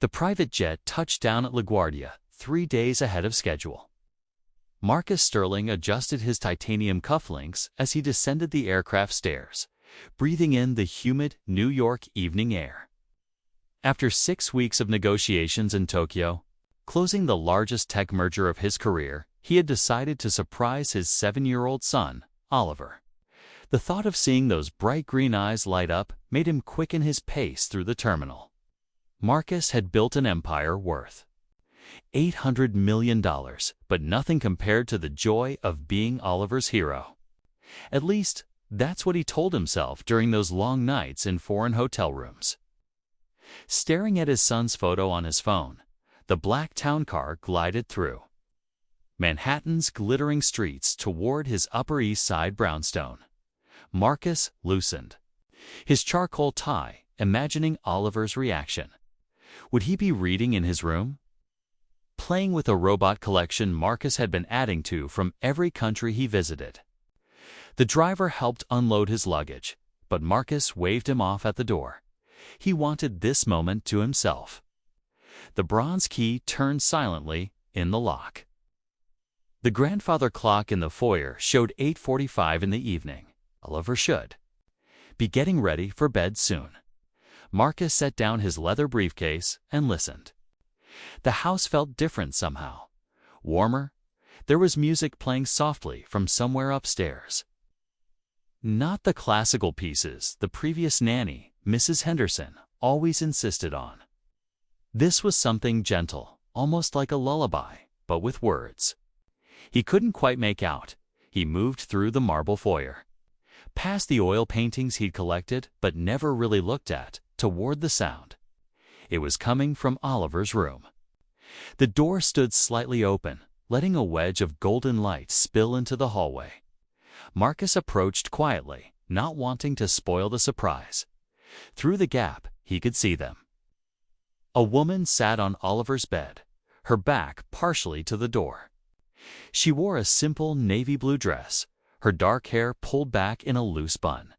The private jet touched down at LaGuardia 3 days ahead of schedule. Marcus Sterling adjusted his titanium cufflinks as he descended the aircraft stairs, breathing in the humid New York evening air. After 6 weeks of negotiations in Tokyo, closing the largest tech merger of his career, he had decided to surprise his 7-year-old son, Oliver. The thought of seeing those bright green eyes light up made him quicken his pace through the terminal. Marcus had built an empire worth $800 million, but nothing compared to the joy of being Oliver's hero. At least, that's what he told himself during those long nights in foreign hotel rooms. Staring at his son's photo on his phone, the black town car glided through Manhattan's glittering streets toward his Upper East Side brownstone. Marcus loosened his charcoal tie, imagining Oliver's reaction. Would he be reading in his room? Playing with a robot collection Marcus had been adding to from every country he visited. The driver helped unload his luggage, but Marcus waved him off at the door. He wanted this moment to himself. The bronze key turned silently in the lock. The grandfather clock in the foyer showed 8:45 in the evening. Oliver should be getting ready for bed soon. Marcus set down his leather briefcase and listened. The house felt different somehow. Warmer. There was music playing softly from somewhere upstairs. Not the classical pieces the previous nanny, Mrs. Henderson, always insisted on. This was something gentle, almost like a lullaby, but with words he couldn't quite make out. He moved through the marble foyer, past the oil paintings he'd collected but never really looked at, toward the sound. It was coming from Oliver's room. The door stood slightly open, letting a wedge of golden light spill into the hallway. Marcus approached quietly, not wanting to spoil the surprise. Through the gap, he could see them. A woman sat on Oliver's bed, her back partially to the door. She wore a simple navy blue dress, her dark hair pulled back in a loose bun.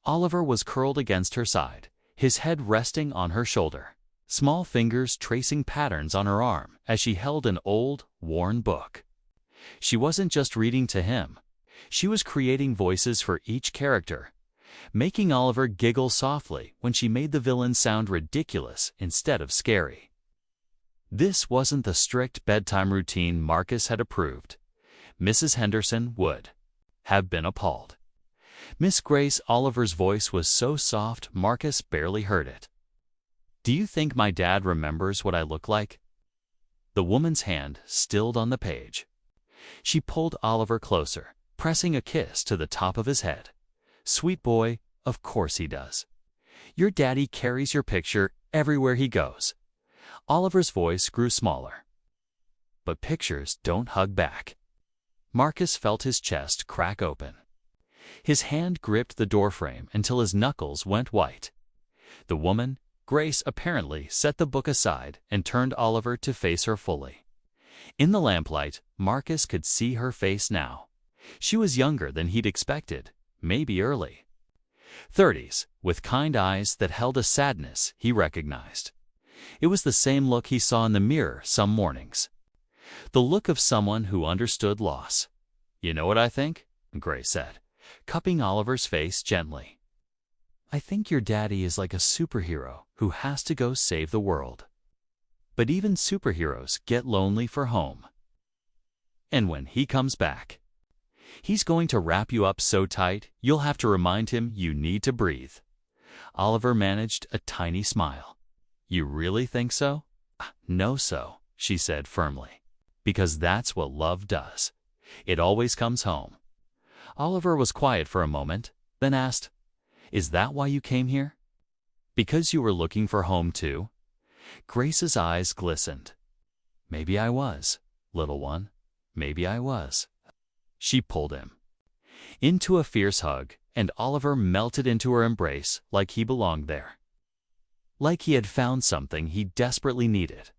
Oliver was curled against her side, his head resting on her shoulder, small fingers tracing patterns on her arm as she held an old, worn book. She wasn't just reading to him. She was creating voices for each character, making Oliver giggle softly when she made the villain sound ridiculous instead of scary. This wasn't the strict bedtime routine Marcus had approved. Mrs. Henderson would have been appalled. Miss Grace Oliver's voice was so soft Marcus barely heard it. "Do you think my dad remembers what I look like?" The woman's hand stilled on the page. She pulled Oliver closer, pressing a kiss to the top of his head. "Sweet boy, of course he does. Your daddy carries your picture everywhere he goes." Oliver's voice grew smaller. "But pictures don't hug back." Marcus felt his chest crack open. His hand gripped the doorframe until his knuckles went white. The woman, Grace, apparently set the book aside and turned Oliver to face her fully. In the lamplight, Marcus could see her face now. She was younger than he'd expected, maybe early 30s, with kind eyes that held a sadness he recognized. It was the same look he saw in the mirror some mornings. The look of someone who understood loss. "You know what I think?" Grace said, cupping Oliver's face gently. "I think your daddy is like a superhero who has to go save the world. But even superheroes get lonely for home. And when he comes back, he's going to wrap you up so tight you'll have to remind him you need to breathe." Oliver managed a tiny smile. "You really think so?" "No, so," she said firmly. "Because that's what love does. It always comes home." Oliver was quiet for a moment, then asked, "Is that why you came here? Because you were looking for home too?" Grace's eyes glistened. "Maybe I was, little one. Maybe I was." She pulled him into a fierce hug, and Oliver melted into her embrace like he belonged there. Like he had found something he desperately needed.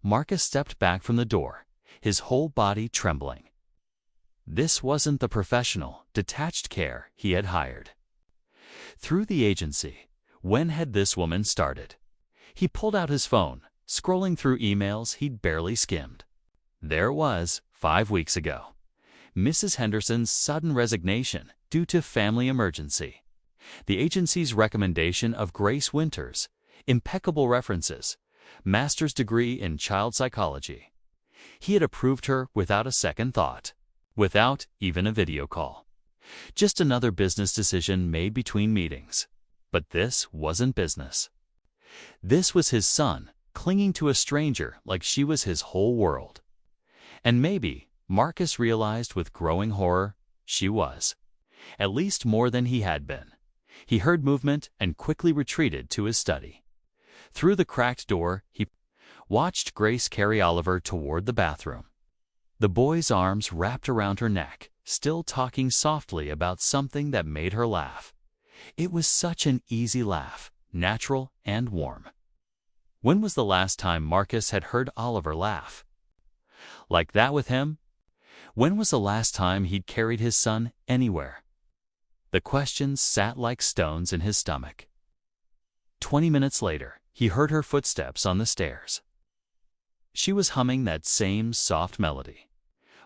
Marcus stepped back from the door, his whole body trembling. This wasn't the professional, detached care he had hired. Through the agency, when had this woman started? He pulled out his phone, scrolling through emails he'd barely skimmed. There it was, 5 weeks ago. Mrs. Henderson's sudden resignation due to family emergency. The agency's recommendation of Grace Winters, impeccable references, master's degree in child psychology. He had approved her without a second thought, without even a video call. Just another business decision made between meetings. But this wasn't business. This was his son, clinging to a stranger like she was his whole world. And maybe, Marcus realized with growing horror, she was. At least more than he had been. He heard movement and quickly retreated to his study. Through the cracked door, he watched Grace carry Oliver toward the bathroom. The boy's arms wrapped around her neck, still talking softly about something that made her laugh. It was such an easy laugh, natural and warm. When was the last time Marcus had heard Oliver laugh like that with him? When was the last time he'd carried his son anywhere? The questions sat like stones in his stomach. 20 minutes later, he heard her footsteps on the stairs. She was humming that same soft melody.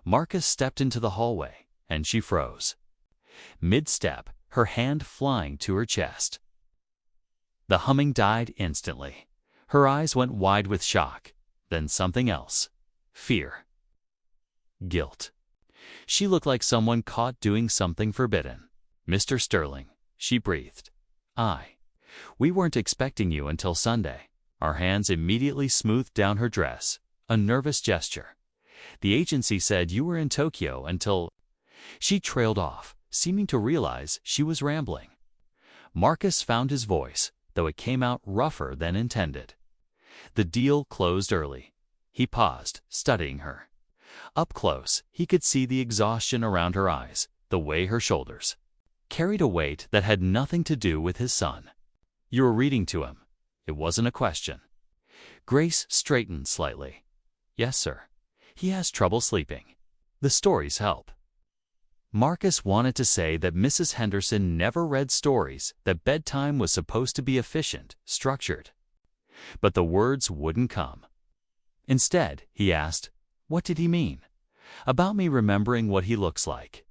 Marcus stepped into the hallway, and she froze. Mid-step, her hand flying to her chest. The humming died instantly. Her eyes went wide with shock, then something else. Fear. Guilt. She looked like someone caught doing something forbidden. "Mr. Sterling," she breathed. We weren't expecting you until Sunday." Our hands immediately smoothed down her dress, a nervous gesture. "The agency said you were in Tokyo until—" She trailed off, seeming to realize she was rambling. Marcus found his voice, though it came out rougher than intended. The deal closed early. He paused, studying her. Up close, he could see the exhaustion around her eyes, the way her shoulders carried a weight that had nothing to do with his son. "You were reading to him." It wasn't a question. Grace straightened slightly. "Yes, sir. He has trouble sleeping. The stories help." Marcus wanted to say that Mrs. Henderson never read stories, that bedtime was supposed to be efficient, structured. But the words wouldn't come. Instead, he asked, "What did he mean? About me remembering what he looks like?"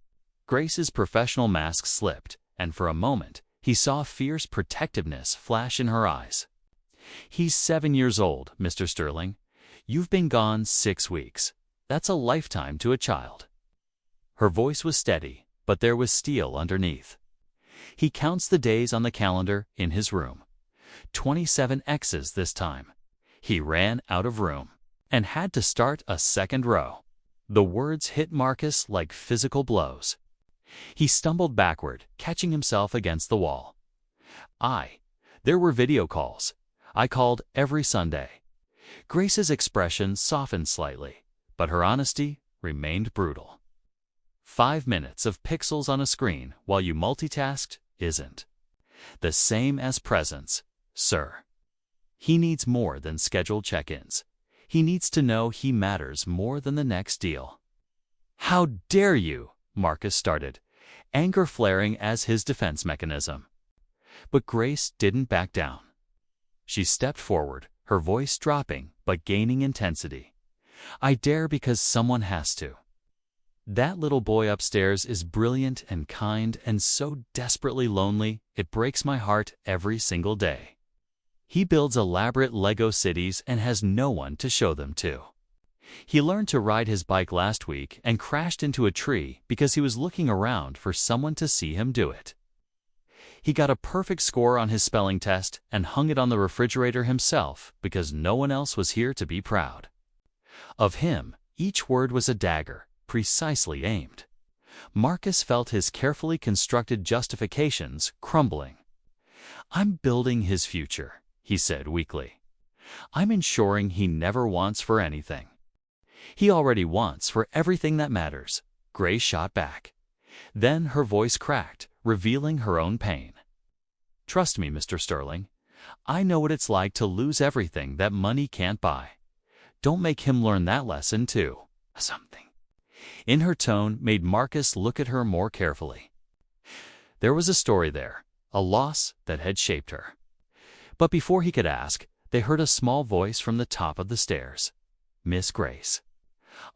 Grace's professional mask slipped, and for a moment, he saw fierce protectiveness flash in her eyes. "He's 7 years old, Mr. Sterling. You've been gone 6 weeks. That's a lifetime to a child." Her voice was steady, but there was steel underneath. "He counts the days on the calendar in his room. 27 X's this time." He ran out of room and had to start a second row. The words hit Marcus like physical blows. He stumbled backward, catching himself against the wall. There were video calls. I called every Sunday." Grace's expression softened slightly, but her honesty remained brutal. 5 minutes of pixels on a screen while you multitasked isn't the same as presence, sir. He needs more than scheduled check-ins. He needs to know he matters more than the next deal. "How dare you?" Marcus started, anger flaring as his defense mechanism. But Grace didn't back down. She stepped forward, her voice dropping but gaining intensity. "I dare because someone has to. That little boy upstairs is brilliant and kind and so desperately lonely, it breaks my heart every single day. He builds elaborate Lego cities and has no one to show them to. He learned to ride his bike last week and crashed into a tree because he was looking around for someone to see him do it. He got a perfect score on his spelling test and hung it on the refrigerator himself because no one else was here to be proud. Of him, each word was a dagger, precisely aimed." Marcus felt his carefully constructed justifications crumbling. "I'm building his future," he said weakly. "I'm ensuring he never wants for anything." "He already wants for everything that matters," Grace shot back. Then her voice cracked, revealing her own pain. "Trust me, Mr. Sterling. I know what it's like to lose everything that money can't buy. Don't make him learn that lesson too." Something in her tone made Marcus look at her more carefully. There was a story there, a loss that had shaped her. But before he could ask, they heard a small voice from the top of the stairs. Miss Grace.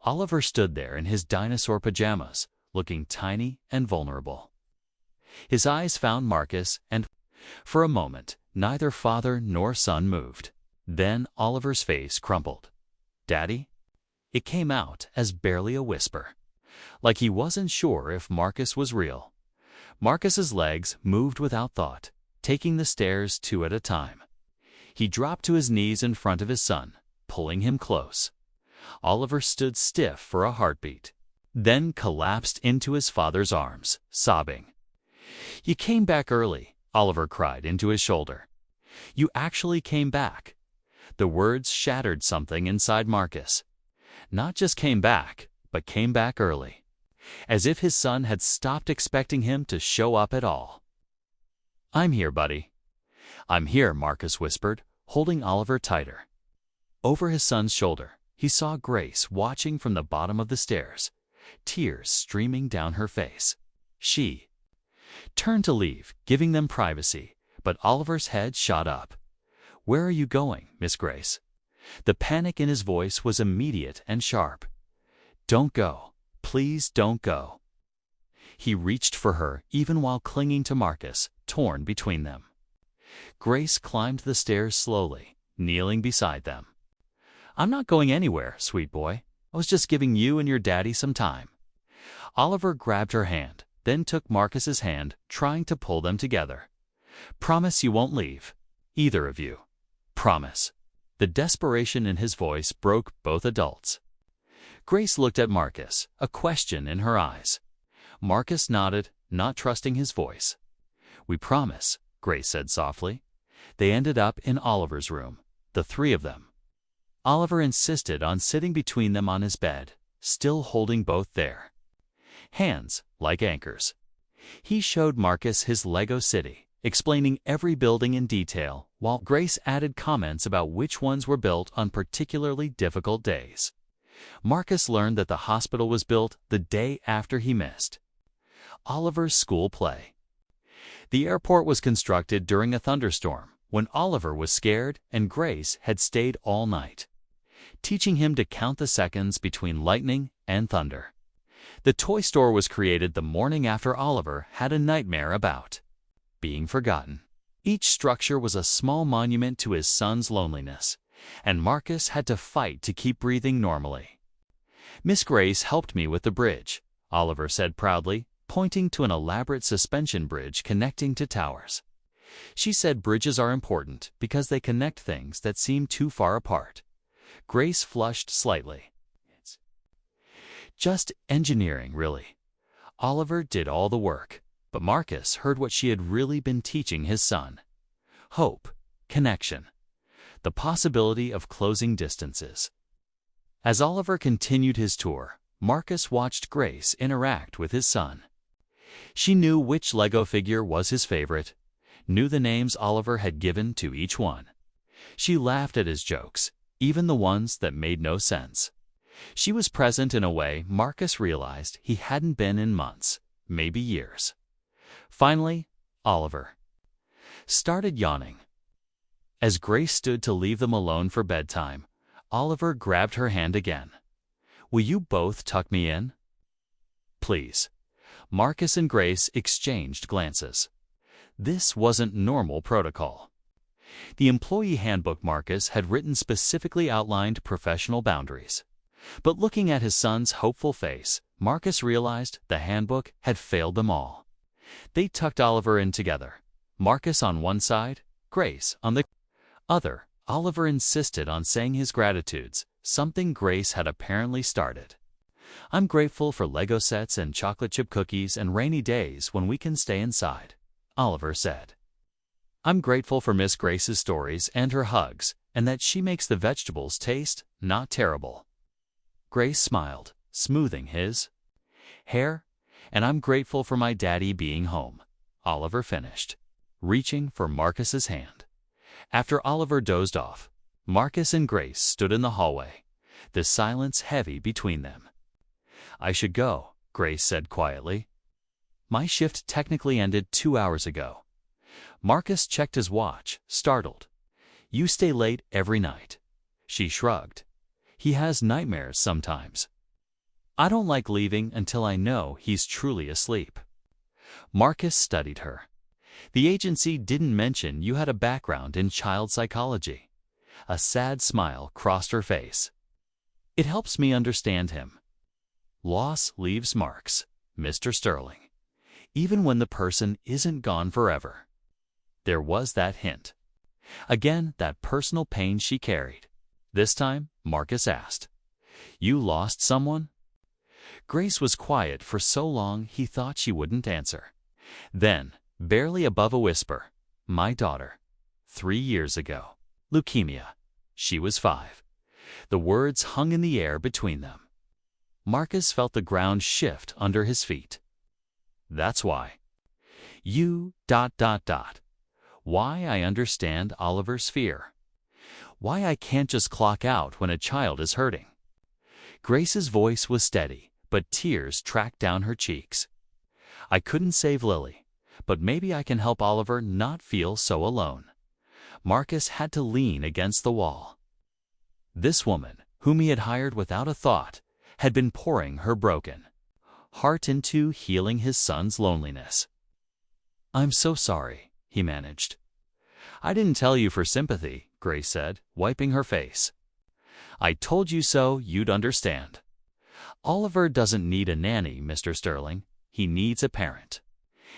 Oliver stood there in his dinosaur pajamas, looking tiny and vulnerable. His eyes found Marcus, and for a moment, neither father nor son moved. Then Oliver's face crumpled. "Daddy?" It came out as barely a whisper, like he wasn't sure if Marcus was real. Marcus's legs moved without thought, taking the stairs 2 at a time. He dropped to his knees in front of his son, pulling him close. Oliver stood stiff for a heartbeat, then collapsed into his father's arms, sobbing. "You came back early," Oliver cried into his shoulder. "You actually came back." The words shattered something inside Marcus. Not just came back, but came back early, as if his son had stopped expecting him to show up at all. "I'm here, buddy." "I'm here," Marcus whispered, holding Oliver tighter. Over his son's shoulder, he saw Grace watching from the bottom of the stairs, tears streaming down her face. She turned to leave, giving them privacy, but Oliver's head shot up. "Where are you going, Miss Grace?" The panic in his voice was immediate and sharp. "Don't go. Please don't go." He reached for her even while clinging to Marcus, torn between them. Grace climbed the stairs slowly, kneeling beside them. "I'm not going anywhere, sweet boy. I was just giving you and your daddy some time." Oliver grabbed her hand, then took Marcus's hand, trying to pull them together. "Promise you won't leave. Either of you. Promise." The desperation in his voice broke both adults. Grace looked at Marcus, a question in her eyes. Marcus nodded, not trusting his voice. "We promise," Grace said softly. They ended up in Oliver's room, the 3 of them. Oliver insisted on sitting between them on his bed, still holding both there. Hands like anchors. He showed Marcus his Lego city, explaining every building in detail, while Grace added comments about which ones were built on particularly difficult days. Marcus learned that the hospital was built the day after he missed. Oliver's school play. The airport was constructed during a thunderstorm, when Oliver was scared and Grace had stayed all night, teaching him to count the seconds between lightning and thunder. The toy store was created the morning after Oliver had a nightmare about being forgotten. Each structure was a small monument to his son's loneliness, and Marcus had to fight to keep breathing normally. "Miss Grace helped me with the bridge," Oliver said proudly, pointing to an elaborate suspension bridge connecting to towers. "She said bridges are important because they connect things that seem too far apart." Grace flushed slightly. "It's just engineering, really." Oliver did all the work, but Marcus heard what she had really been teaching his son. Hope, connection, the possibility of closing distances. As Oliver continued his tour, Marcus watched Grace interact with his son. She knew which Lego figure was his favorite, knew the names Oliver had given to each one. She laughed at his jokes, even the ones that made no sense. She was present in a way Marcus realized he hadn't been in months, maybe years. Finally, Oliver started yawning. As Grace stood to leave them alone for bedtime, Oliver grabbed her hand again. "Will you both tuck me in?" "Please." Marcus and Grace exchanged glances. This wasn't normal protocol. The employee handbook Marcus had written specifically outlined professional boundaries. But looking at his son's hopeful face, Marcus realized the handbook had failed them all. They tucked Oliver in together, Marcus on one side, Grace on the other. Oliver insisted on saying his gratitudes, something Grace had apparently started. "I'm grateful for Lego sets and chocolate chip cookies and rainy days when we can stay inside," Oliver said. "I'm grateful for Miss Grace's stories and her hugs, and that she makes the vegetables taste not terrible." Grace smiled, smoothing his hair. "And I'm grateful for my daddy being home," Oliver finished, reaching for Marcus's hand. After Oliver dozed off, Marcus and Grace stood in the hallway, the silence heavy between them. "I should go," Grace said quietly. "My shift technically ended 2 hours ago." Marcus checked his watch, startled. You stay late every night. She shrugged. He has nightmares sometimes. I don't like leaving until I know he's truly asleep. Marcus studied her. The agency didn't mention you had a background in child psychology. A sad smile crossed her face. It helps me understand him. Loss leaves marks, Mr. Sterling, even when the person isn't gone forever. There was that hint. Again, that personal pain she carried. This time, Marcus asked, "You lost someone?" Grace was quiet for so long he thought she wouldn't answer. Then, barely above a whisper, "My daughter. 3 years ago. Leukemia. She was 5. The words hung in the air between them. Marcus felt the ground shift under his feet. That's why. You... Why I understand Oliver's fear. Why I can't just clock out when a child is hurting. Grace's voice was steady, but tears tracked down her cheeks. I couldn't save Lily, but maybe I can help Oliver not feel so alone. Marcus had to lean against the wall. This woman, whom he had hired without a thought, had been pouring her broken heart into healing his son's loneliness. I'm so sorry, he managed. I didn't tell you for sympathy, Grace said, wiping her face. I told you so you'd understand. Oliver doesn't need a nanny, Mr. Sterling. He needs a parent.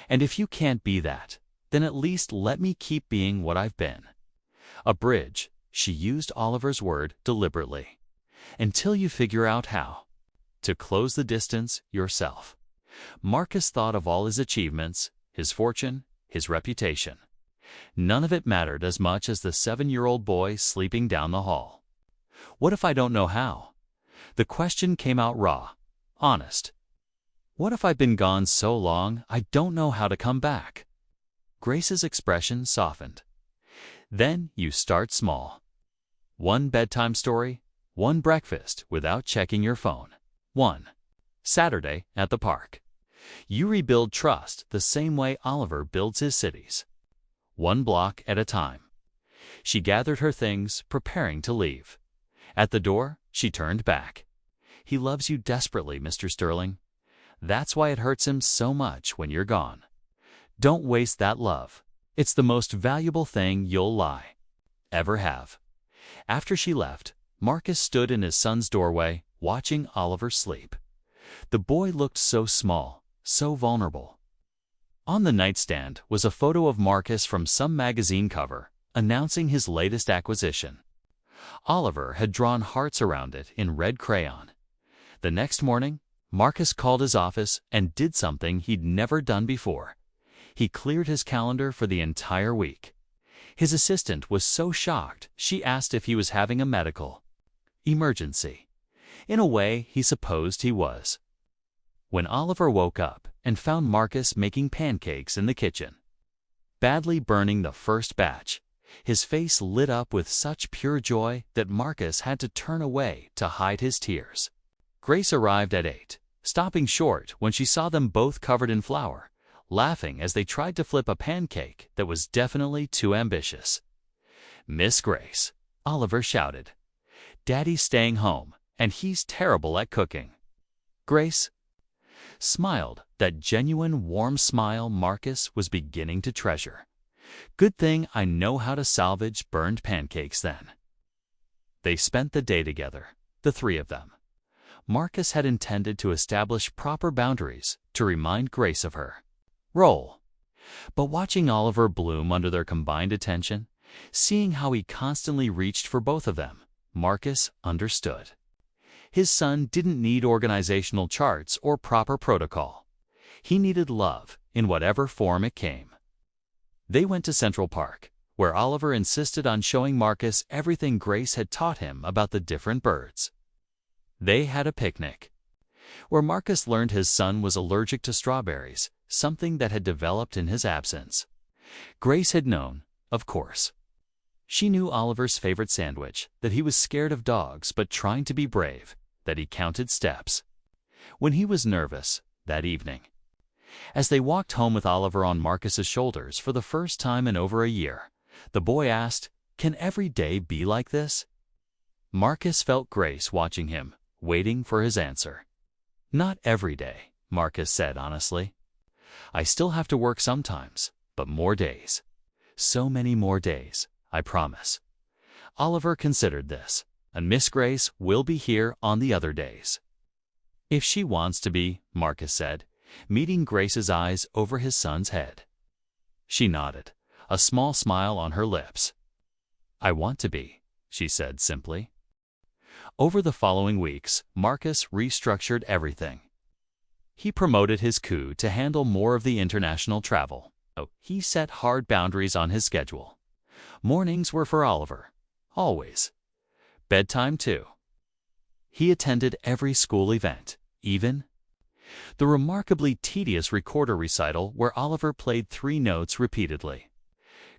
And if you can't be that, then at least let me keep being what I've been. A bridge, she used Oliver's word deliberately. Until you figure out how. To close the distance yourself. Marcus thought of all his achievements, his fortune, his reputation. None of it mattered as much as the 7-year-old boy sleeping down the hall. What if I don't know how? The question came out raw, honest. What if I've been gone so long I don't know how to come back? Grace's expression softened. Then you start small. 1 bedtime story, 1 breakfast without checking your phone. 1 Saturday at the park. You rebuild trust the same way Oliver builds his cities. 1 block at a time. She gathered her things, preparing to leave. At the door, she turned back. He loves you desperately, Mr. Sterling. That's why it hurts him so much when you're gone. Don't waste that love. It's the most valuable thing you'll ever have. After she left, Marcus stood in his son's doorway, watching Oliver sleep. The boy looked so small, so vulnerable. On the nightstand was a photo of Marcus from some magazine cover, announcing his latest acquisition. Oliver had drawn hearts around it in red crayon. The next morning, Marcus called his office and did something he'd never done before. He cleared his calendar for the entire week. His assistant was so shocked, she asked if he was having a medical emergency. In a way, he supposed he was. When Oliver woke up and found Marcus making pancakes in the kitchen, badly burning the first batch, his face lit up with such pure joy that Marcus had to turn away to hide his tears. Grace arrived at 8, stopping short when she saw them both covered in flour, laughing as they tried to flip a pancake that was definitely too ambitious. "Miss Grace," Oliver shouted. "Daddy's staying home, and he's terrible at cooking." Grace smiled, that genuine warm smile Marcus was beginning to treasure. "Good thing I know how to salvage burned pancakes then." They spent the day together, the 3 of them. Marcus had intended to establish proper boundaries to remind Grace of her role. But watching Oliver bloom under their combined attention, seeing how he constantly reached for both of them, Marcus understood. His son didn't need organizational charts or proper protocol. He needed love in whatever form it came. They went to Central Park, where Oliver insisted on showing Marcus everything Grace had taught him about the different birds. They had a picnic, where Marcus learned his son was allergic to strawberries, something that had developed in his absence. Grace had known, of course. She knew Oliver's favorite sandwich, that he was scared of dogs but trying to be brave, that he counted steps. When he was nervous, that evening. As they walked home with Oliver on Marcus's shoulders for the first time in over a year, the boy asked, Can every day be like this? Marcus felt Grace watching him, waiting for his answer. Not every day, Marcus said honestly. I still have to work sometimes, but more days. So many more days, I promise. Oliver considered this, and Miss Grace will be here on the other days. If she wants to be, Marcus said, meeting Grace's eyes over his son's head. She nodded, a small smile on her lips. I want to be, she said simply. Over the following weeks, Marcus restructured everything. He promoted his coup to handle more of the international travel. He set hard boundaries on his schedule. Mornings were for Oliver, always. Bedtime too. He attended every school event, even the remarkably tedious recorder recital where Oliver played 3 notes repeatedly.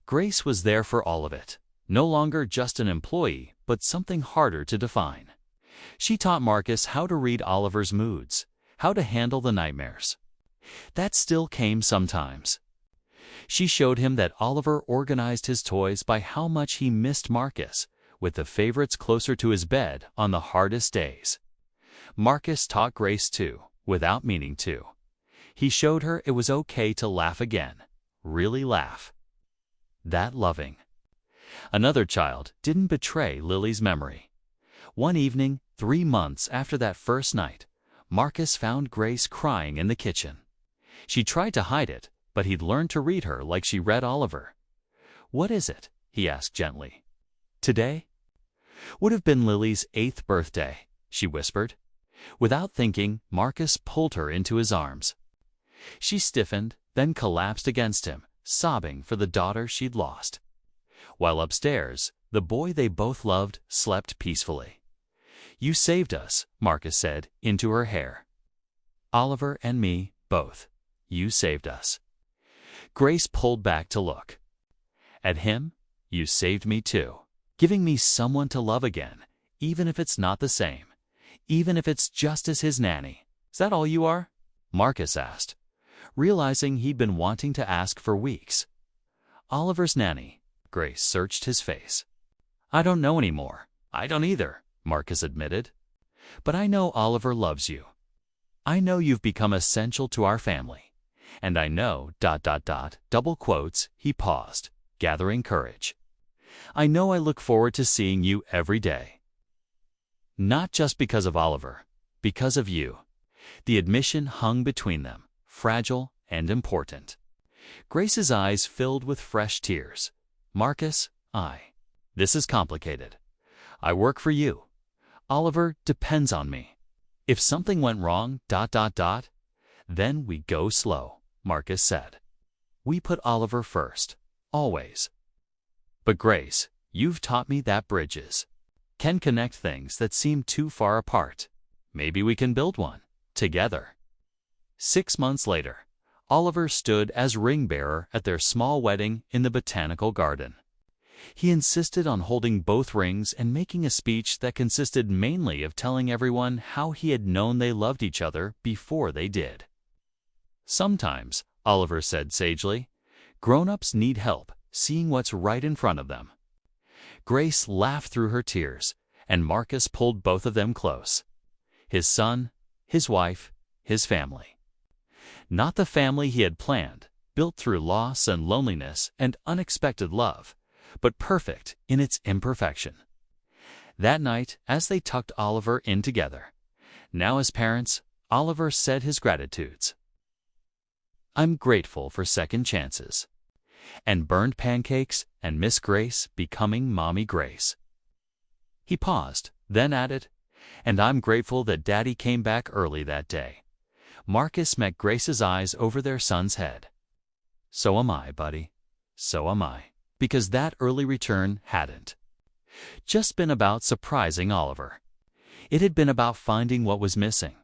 Grace was there for all of it, no longer just an employee, but something harder to define. She taught Marcus how to read Oliver's moods, how to handle the nightmares that still came sometimes. She showed him that Oliver organized his toys by how much he missed Marcus, with the favorites closer to his bed on the hardest days. Marcus taught Grace too, without meaning to. He showed her it was okay to laugh again, really laugh. That loving. Another child didn't betray Lily's memory. One evening, 3 months after that first night, Marcus found Grace crying in the kitchen. She tried to hide it, but he'd learned to read her like she read Oliver. What is it? He asked gently. Today? Would have been Lily's 8th birthday, she whispered. Without thinking, Marcus pulled her into his arms. She stiffened, then collapsed against him, sobbing for the daughter she'd lost. While upstairs, the boy they both loved slept peacefully. You saved us, Marcus said, into her hair. Oliver and me, both. You saved us. Grace pulled back to look. At him, you saved me too, giving me someone to love again, even if it's not the same, even if it's just as his nanny. Is that all you are? Marcus asked, realizing he'd been wanting to ask for weeks. Oliver's nanny. Grace searched his face. I don't know anymore. I don't either, Marcus admitted. But I know Oliver loves you. I know you've become essential to our family. And I know, ... double quotes, he paused, gathering courage. I know I look forward to seeing you every day. Not just because of Oliver, because of you. The admission hung between them, fragile and important. Grace's eyes filled with fresh tears. Marcus, this is complicated. I work for you. Oliver depends on me. If something went wrong, ... then we go slow, Marcus said. We put Oliver first, always. But Grace, you've taught me that bridges can connect things that seem too far apart. Maybe we can build one, together. 6 months later, Oliver stood as ring-bearer at their small wedding in the botanical garden. He insisted on holding both rings and making a speech that consisted mainly of telling everyone how he had known they loved each other before they did. Sometimes, Oliver said sagely, grown-ups need help seeing what's right in front of them. Grace laughed through her tears, and Marcus pulled both of them close. His son, his wife, his family. Not the family he had planned, built through loss and loneliness and unexpected love, but perfect in its imperfection. That night, as they tucked Oliver in together, now as parents, Oliver said his gratitudes. I'm grateful for second chances, and burned pancakes and Miss Grace becoming Mommy Grace. He paused, then added, and I'm grateful that Daddy came back early that day. Marcus met Grace's eyes over their son's head. So am I, buddy. So am I. Because that early return hadn't just been about surprising Oliver. It had been about finding what was missing,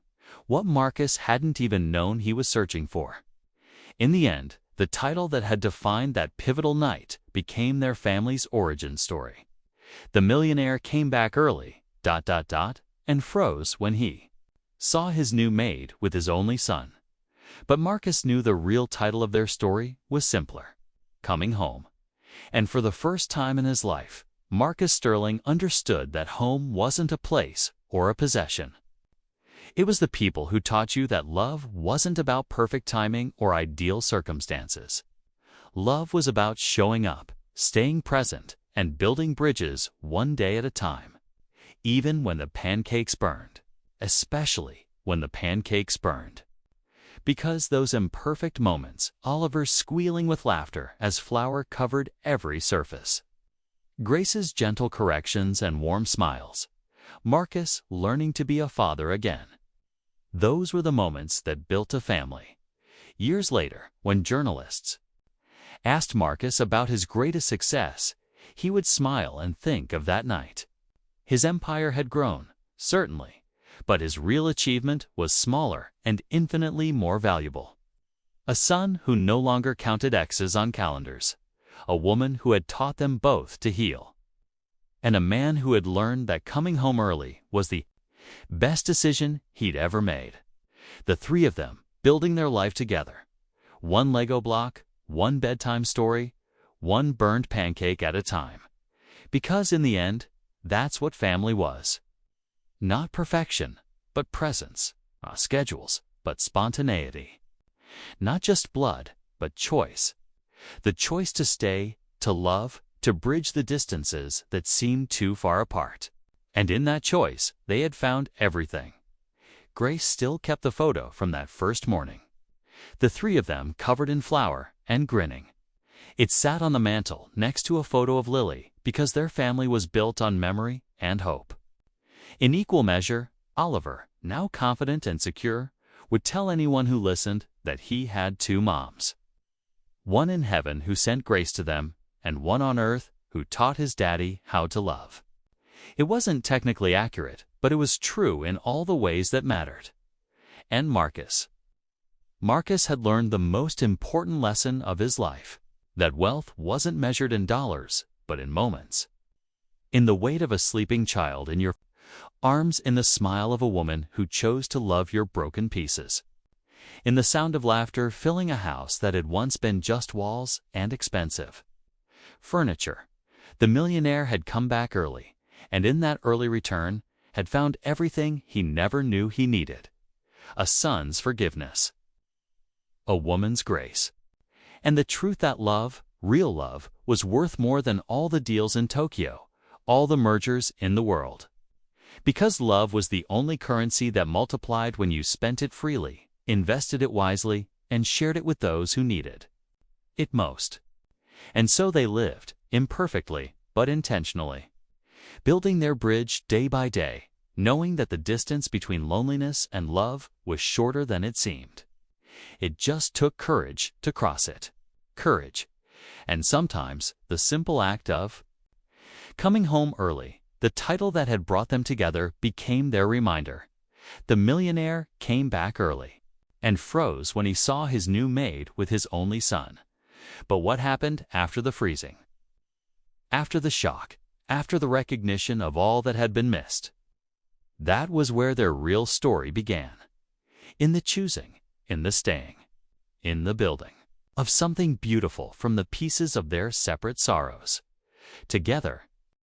what Marcus hadn't even known he was searching for. In the end, the title that had defined that pivotal night became their family's origin story. The millionaire came back early, ... and froze when he saw his new maid with his only son. But Marcus knew the real title of their story was simpler. Coming home. And for the first time in his life, Marcus Sterling understood that home wasn't a place or a possession. It was the people who taught you that love wasn't about perfect timing or ideal circumstances. Love was about showing up, staying present, and building bridges one day at a time, even when the pancakes burned, especially when the pancakes burned. Because those imperfect moments, Oliver squealing with laughter as flour covered every surface. Grace's gentle corrections and warm smiles. Marcus learning to be a father again. Those were the moments that built a family. Years later, when journalists asked Marcus about his greatest success, he would smile and think of that night. His empire had grown, certainly, but his real achievement was smaller and infinitely more valuable. A son who no longer counted X's on calendars, a woman who had taught them both to heal, and a man who had learned that coming home early was the best decision he'd ever made. The three of them building their life together. One Lego block, one bedtime story, one burned pancake at a time. Because in the end, that's what family was. Not perfection, but presence. Not schedules, but spontaneity. Not just blood, but choice. The choice to stay, to love, to bridge the distances that seemed too far apart. And in that choice, they had found everything. Grace still kept the photo from that first morning. The three of them covered in flour and grinning. It sat on the mantel next to a photo of Lily because their family was built on memory and hope. In equal measure, Oliver, now confident and secure, would tell anyone who listened that he had two moms. One in heaven who sent grace to them, and one on earth who taught his daddy how to love. It wasn't technically accurate, but it was true in all the ways that mattered. And Marcus. Marcus had learned the most important lesson of his life, that wealth wasn't measured in dollars, but in moments. In the weight of a sleeping child in your arms, in the smile of a woman who chose to love your broken pieces. In the sound of laughter filling a house that had once been just walls and expensive furniture. The millionaire had come back early, and in that early return had found everything he never knew he needed. A son's forgiveness. A woman's grace. And the truth that love, real love, was worth more than all the deals in Tokyo, all the mergers in the world. Because love was the only currency that multiplied when you spent it freely, invested it wisely, and shared it with those who needed it most. And so they lived, imperfectly, but intentionally, building their bridge day by day, knowing that the distance between loneliness and love was shorter than it seemed. It just took courage to cross it. Courage. And sometimes the simple act of coming home early. The title that had brought them together became their reminder. The millionaire came back early and froze when he saw his new maid with his only son. But what happened after the freezing? After the shock, after the recognition of all that had been missed? That was where their real story began. In the choosing, in the staying, in the building of something beautiful from the pieces of their separate sorrows. Together,